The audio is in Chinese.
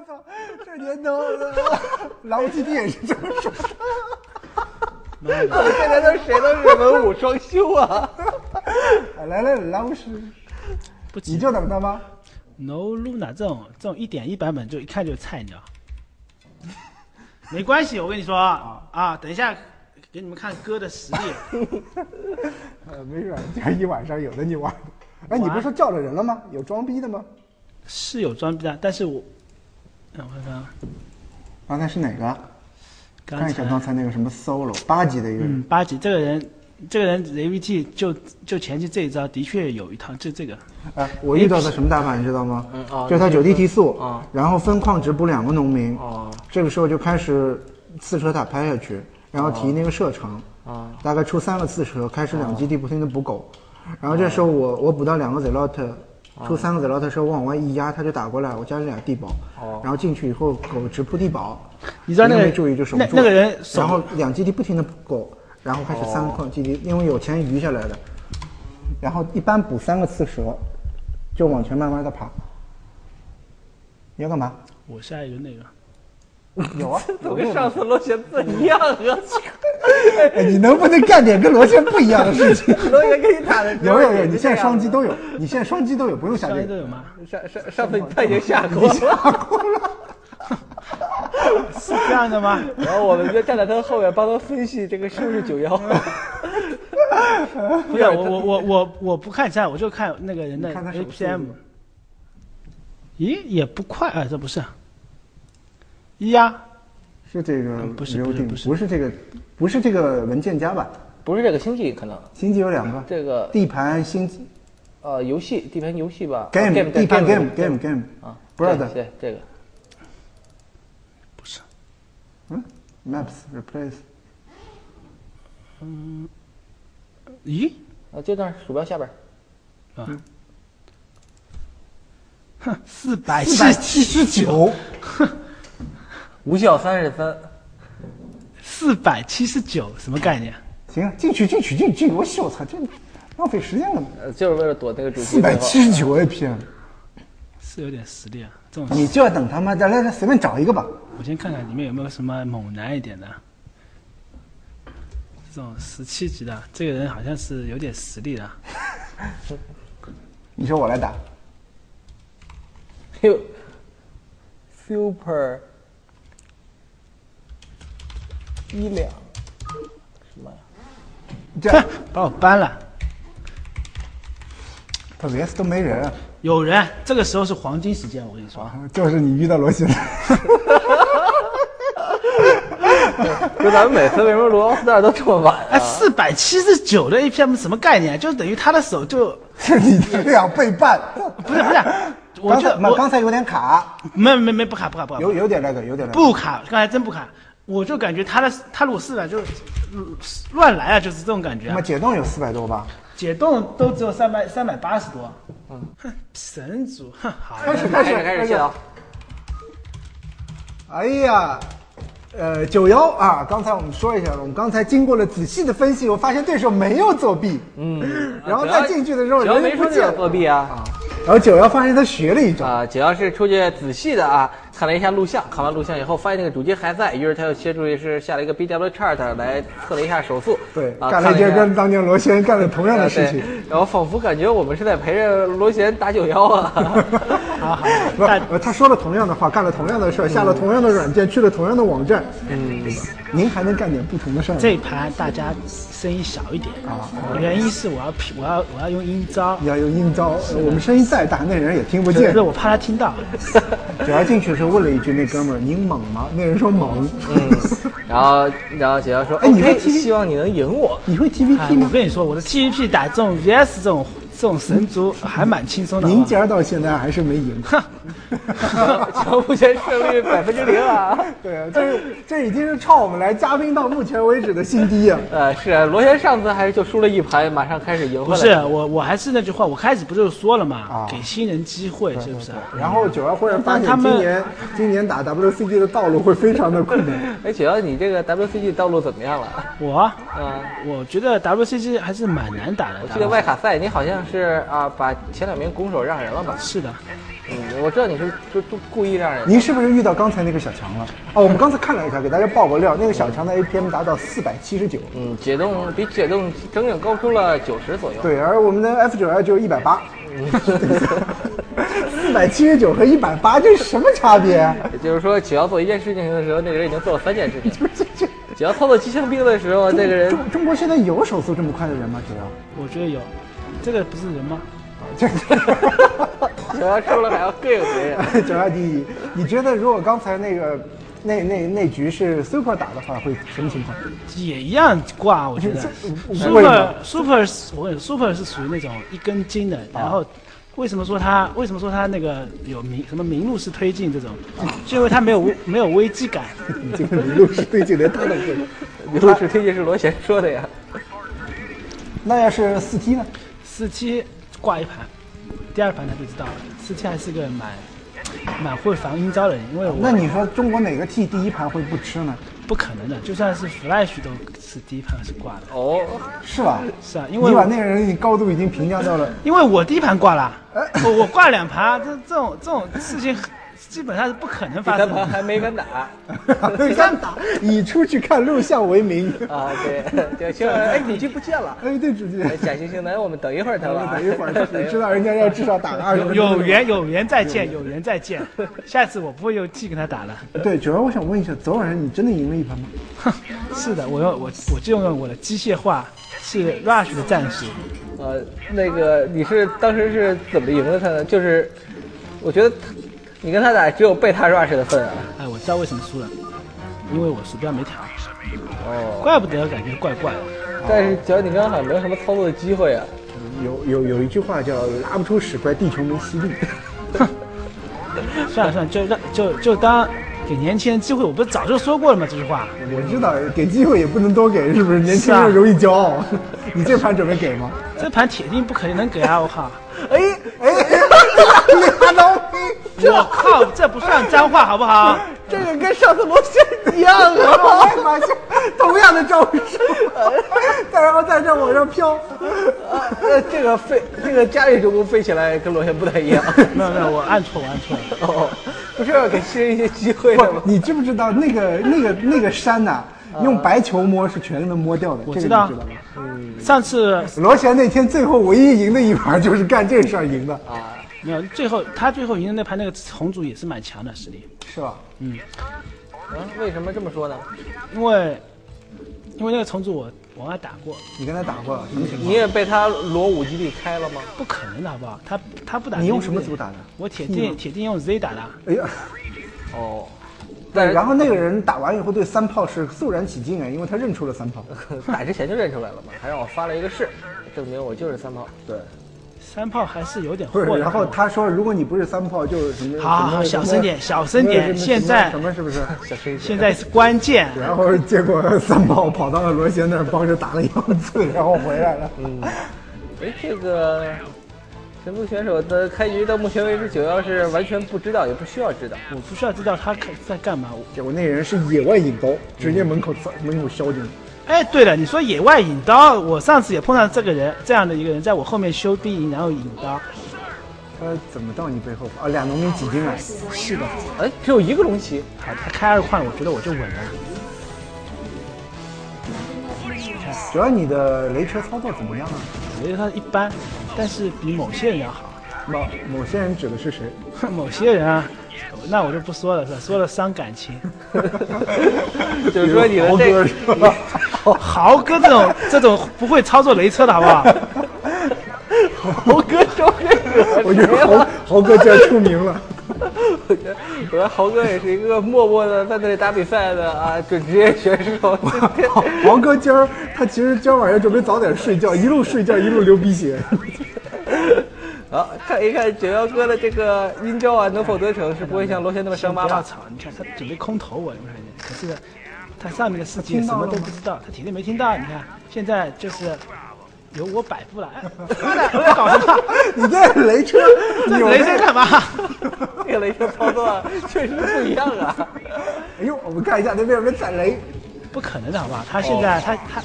操，这年头，老基地也是这么说。现在谁都是文武双修啊！来，老师，不急，你就等他吗 ？No Luna 这种1.1版本就一看就是菜鸟。没关系，我跟你说啊，等一下给你们看哥的实力。没事，这一晚上有的你玩。哎，你不是说叫了人了吗？有装逼的吗？是有装逼的，但是我看看，刚才是哪个？看一下刚才才那个什么 solo8级的一个人。 8级这个人 AVG 就前期这一招的确有一套，就这个。我遇到的什么打法你知道吗？就是他9D 提速，然后分矿只补2个农民，这个时候就开始刺车塔拍下去，然后提那个射程，大概出3个刺车，开始2基地不停的补狗，然后这时候我补到2个 Zelot， 出3个 Zelot 的时候我往外一压，他就打过来，我加了2地堡，然后进去以后狗直扑地堡，你知道那个没注意就守不住，那个人然后2基地不停的补狗，然后开始3矿基地，因为有钱余下来的，然后一般补3个刺蛇，就往前慢慢的爬。你要干嘛？我下一个那个。有啊，怎么跟上次螺旋字一样啊？哎，你能不能干点跟螺旋不一样的事情？螺旋跟你打的有，你现在双击都有，不用下这个。双击都有吗？上次他已经下过了。下过了。是这样的吗？然后我们就站在他后面帮他分析这个是不是91。不是我不看战，我就看那个人的 APM。咦，也不快啊，这不是。是这个不是不是这个文件夹吧？不是这个星际可能。星际有2个。这个地盘星际。游戏地盘游戏吧。game 地盘 game 啊 brother 对这个。不是。maps replace。咦？就那鼠标下边。哼，479。无效33。479什么概念？行，进去，我操，这浪费时间了。就是为了躲那个主机。479 APM。是有点实力啊，这种。你就要等他妈来随便找一个吧。我先看看里面有没有什么猛男一点的。这种17级的，这个人好像是有点实力的。你说我来打。Super 1两什么呀？这把我搬了。他 VS 都没人。有人，这个时候是黄金时间，我跟你说。就是你遇到罗西了。就咱们每次为什么罗斯特都这么晚啊？479的 APM 什么概念？就等于他的手就。是你的2倍半。不是，我刚才有点卡。没不卡。有点那个。不卡，刚才真不卡。我就感觉他如果400就乱来啊，就是这种感觉。那么解冻有400多吧？解冻都只有380多。哼，神族，哼，好。开始谢啊！哎呀，91啊！刚才我们说一下，我们刚才经过了仔细的分析，我发现对手没有作弊。然后再进去的时候，人没说这作弊啊。然后91发现他学了一招91是出去仔细的看了一下录像，看完录像以后发现那个主机还在，于是他又切出去是下了一个 BW chart 来测了一下手速。对，干了一件跟当年罗旋干了同样的事情。然后仿佛感觉我们是在陪着罗旋打91啊。不，他说了同样的话，干了同样的事，下了同样的软件，去了同样的网站。对吧？您还能干点不同的事儿。这一盘大家声音小一点原因是我要用阴招。你要用阴招，我们声音再大，那人也听不见。是我怕他听到。只要进去的时候问了一句：“那哥们儿，您猛吗？”那人说猛。然后91说：“哎，你会 TV？ 希望你能赢我。你会 TVP 吗？我跟你说，我的 TVP 打这种 VS 这种神族还蛮轻松的。您家到现在还是没赢。哼，目前胜率0%啊！对啊，这已经是创我们来嘉宾到目前为止的新低啊！是啊，罗旋上次还是就输了一盘，马上开始赢回来。不是我还是那句话，我开始不就说了嘛，给新人机会，是不是？然后91忽然发现今年打 WCG 的道路会非常的困难。哎，91你这个 WCG 道路怎么样了？我觉得 WCG 还是蛮难打的。这个外卡赛你好像是把前2名拱手让人了吧？是的。我知道你是就故意让人。您是不是遇到刚才那个小强了？哦，我们刚才看了一下，给大家爆个料，那个小强的 APM 达到479。解冻比解冻整整高出了90左右。对，而我们的 F9L 只有180。479和180这是什么差别？也就是说，只要做一件事情的时候，那个人已经做了3件事情。只要操作机枪兵的时候，这个人中国现在有手速这么快的人吗？九幺？我觉得有，这个不是人吗？这九幺出了还要更有别人。九幺弟，你觉得如果刚才那个那局是 Super 打的话，会什么情况？也一样挂，我觉得。Super， 我跟你说 ，Super 是属于那种一根筋的，然后。为什么说他那个有什么名录式推进这种？就因为他没有危机感。你这个名录式推进连他都会。名录式推进是罗贤说的呀。那要是4T 呢？4T 挂一盘，第2盘他就知道了。4T 还是个蛮会防阴招的人，因为那你说中国哪个 T 第1盘会不吃呢？不可能的，就算是 Flash 都是第1盘是挂的。哦，是吧？是啊，因为你把那个人高度已经评价到了。因为我第1盘挂了，我挂2盘，这种事情基本上是不可能发生的。第3盘还没敢打，没敢打，以出去看录像为名啊！对，行，哎，主机不见了。哎，对，主机。假惺惺的，我们等一会儿他吧。等一会儿，你知道人家要至少打个20。有缘再见，有缘再见。下次我不会用 T 跟他打了。对，主要我想问一下，昨晚上你真的赢了1盘吗？是的，我就用我的机械化，是 Rush 的战术。那个你是当时是怎么赢的他呢？就是我觉得你跟他打只有被他 rush 的份啊！哎，我知道为什么输了，因为我鼠标没调。哦，怪不得感觉怪怪的。但是只要你刚刚好像没有什么操作的机会啊。有一句话叫“拉不出屎，怪地球没吸力”。算了，就当给年轻人机会，我不是早就说过了吗？这句话。我知道，给机会也不能多给，是不是？年轻人容易骄傲。你这盘准备给吗？这盘铁定不可能给啊！我靠！哎，我靠，这不算脏话好不好？这个跟上次罗旋一样啊！我也发现同样的招数，然后在这往上飘。这个家里主公飞起来跟罗旋不太一样。没有，我按错了。哦，不是要给新人一些机会吗？你知不知道那个山呐？用白球摸是全能摸掉的。我知道。这个你知道吗？上次罗旋那天最后唯一赢的一盘就是干这事儿赢的啊。没有，他最后赢的那盘那个红组也是蛮强的实力，是吧？为什么这么说呢？因为那个重组我跟他打过。你跟他打过什么情况？你也被他罗5基地开了吗？不可能的好不好？他不打。你用什么组打的？我铁定用 Z 打的。哎呀，哦。对，然后那个人打完以后对3炮是肃然起敬啊，因为他认出了3炮，打之前就认出来了嘛，还让我发了一个誓，证明我就是3炮。对，3炮还是有点货。然后他说，如果你不是3炮，就是什么？好，小声点，现在什么是不是？小声一点。现在是关键。然后结果3炮跑到了罗旋那儿帮着打了1次，然后回来了。这个。神步选手的开局到目前为止，91是完全不知道，也不需要知道。我不需要知道他在干嘛。结果那人是野外引刀，直接门口削进。哎，对了，你说野外引刀，我上次也碰到这样的一个人，在我后面修逼营，然后引刀。怎么到你背后啊？2农民几斤啊？是的。哎，只有1个龙骑。好，他开2矿，我觉得我就稳了。主要你的雷车操作怎么样啊？我觉得他一般，但是比某些人要好。某些人指的是谁？某些人啊，那我就不说了，是吧？说了伤感情。就是说你的豪哥这种不会操作雷车的好不好？豪哥招这个，我觉得豪哥这出名了。我觉得豪哥也是一个默默的在那里打比赛的啊准职业选手。豪哥他其实今儿晚上准备早点睡觉，一路睡觉一路流鼻血。好，看一看91哥的这个阴招啊，能否得逞？是不会像罗旋那么伤疤吧？不要吵，你看他准备空投我，你看见？可是他上面的世界什么都不知道，他铁定没听到。你看，现在就是由我摆布了。妈的，我搞什么？你这雷车，雷车干嘛？这个雷车操作确实不一样啊！哎呦，我们看一下那边有没有踩雷。不可能的好不好？他现在他